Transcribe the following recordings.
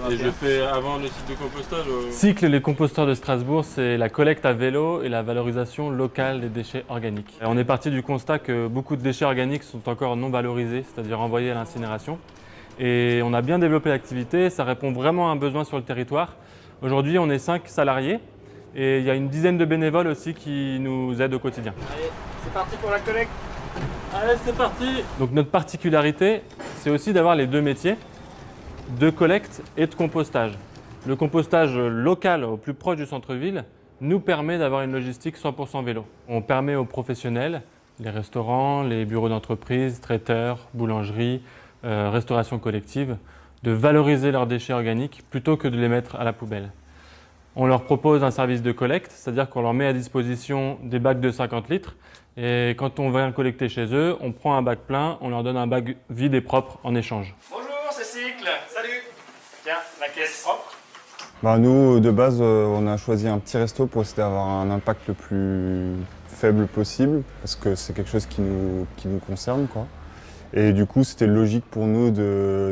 Et je fais avant le site de compostage Cycle Les Composteurs de Strasbourg, c'est la collecte à vélo et la valorisation locale des déchets organiques. On est parti du constat que beaucoup de déchets organiques sont encore non valorisés, c'est-à-dire envoyés à l'incinération. Et on a bien développé l'activité, ça répond vraiment à un besoin sur le territoire. Aujourd'hui, on est 5 salariés et il y a une dizaine de bénévoles aussi qui nous aident au quotidien. Allez, c'est parti pour la collecte. Allez, c'est parti! Donc notre particularité, c'est aussi d'avoir les deux métiers, de collecte et de compostage. Le compostage local au plus proche du centre-ville nous permet d'avoir une logistique 100% vélo. On permet aux professionnels, les restaurants, les bureaux d'entreprise, traiteurs, boulangeries, restauration collective, de valoriser leurs déchets organiques plutôt que de les mettre à la poubelle. On leur propose un service de collecte, c'est-à-dire qu'on leur met à disposition des bacs de 50 litres et quand on vient collecter chez eux, on prend un bac plein, on leur donne un bac vide et propre en échange. Bonjour, c'est Cycle. Salut. Tiens, la caisse propre. Nous, de base, on a choisi un petit resto pour essayer d'avoir un impact le plus faible possible, parce que c'est quelque chose qui nous concerne, quoi. Et du coup, c'était logique pour nous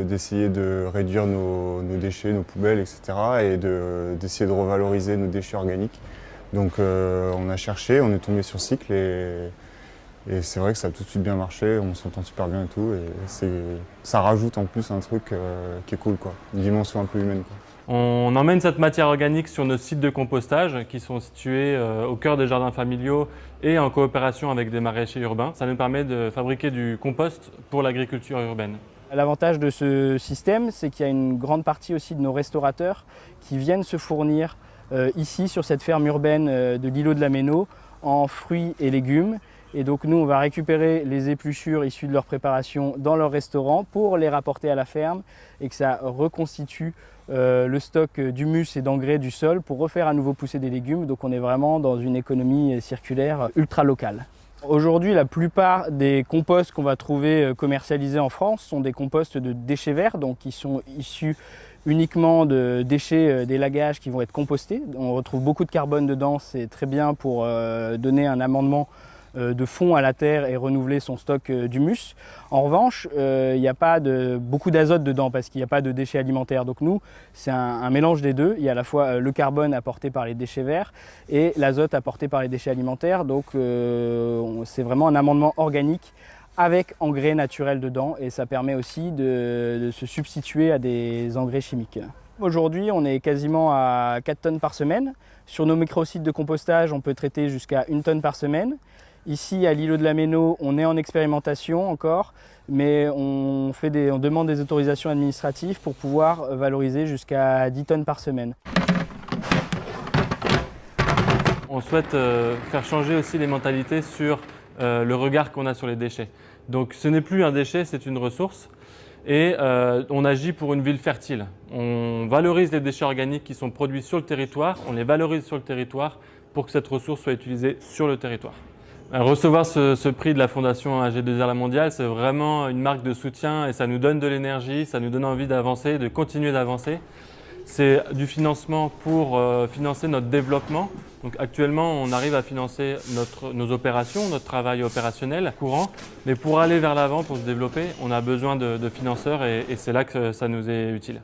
d'essayer de réduire nos déchets, nos poubelles, etc. et d'essayer de revaloriser nos déchets organiques. Donc on a cherché, on est tombé sur Cycle et c'est vrai que ça a tout de suite bien marché, on s'entend super bien et tout. Et ça rajoute en plus un truc qui est cool, quoi. Une dimension un peu humaine, quoi. On emmène cette matière organique sur nos sites de compostage qui sont situés au cœur des jardins familiaux et en coopération avec des maraîchers urbains. Ça nous permet de fabriquer du compost pour l'agriculture urbaine. L'avantage de ce système, c'est qu'il y a une grande partie aussi de nos restaurateurs qui viennent se fournir ici sur cette ferme urbaine de l'îlot de la Méno en fruits et légumes. Et donc nous, on va récupérer les épluchures issues de leur préparation dans leur restaurant pour les rapporter à la ferme et que ça reconstitue le stock d'humus et d'engrais du sol pour refaire à nouveau pousser des légumes. Donc on est vraiment dans une économie circulaire ultra locale. Aujourd'hui, la plupart des composts qu'on va trouver commercialisés en France sont des composts de déchets verts, donc qui sont issus uniquement de déchets d'élagage qui vont être compostés. On retrouve beaucoup de carbone dedans, c'est très bien pour donner un amendement de fond à la terre et renouveler son stock d'humus. En revanche, il n'y a pas beaucoup d'azote dedans parce qu'il n'y a pas de déchets alimentaires. Donc nous, c'est un mélange des deux. Il y a à la fois le carbone apporté par les déchets verts et l'azote apporté par les déchets alimentaires. Donc c'est vraiment un amendement organique avec engrais naturels dedans et ça permet aussi de se substituer à des engrais chimiques. Aujourd'hui, on est quasiment à 4 tonnes par semaine. Sur nos micro-sites de compostage, on peut traiter jusqu'à 1 tonne par semaine. Ici, à l'îlot de la Méno, on est en expérimentation encore, mais on demande des autorisations administratives pour pouvoir valoriser jusqu'à 10 tonnes par semaine. On souhaite faire changer aussi les mentalités sur le regard qu'on a sur les déchets. Donc ce n'est plus un déchet, c'est une ressource. Et on agit pour une ville fertile. On valorise les déchets organiques qui sont produits sur le territoire, on les valorise sur le territoire pour que cette ressource soit utilisée sur le territoire. Recevoir ce prix de la Fondation AG2R La Mondiale, c'est vraiment une marque de soutien et ça nous donne de l'énergie, ça nous donne envie d'avancer, de continuer d'avancer. C'est du financement pour financer notre développement. Donc actuellement, on arrive à financer nos opérations, notre travail opérationnel courant. Mais pour aller vers l'avant, pour se développer, on a besoin de financeurs et c'est là que ça nous est utile.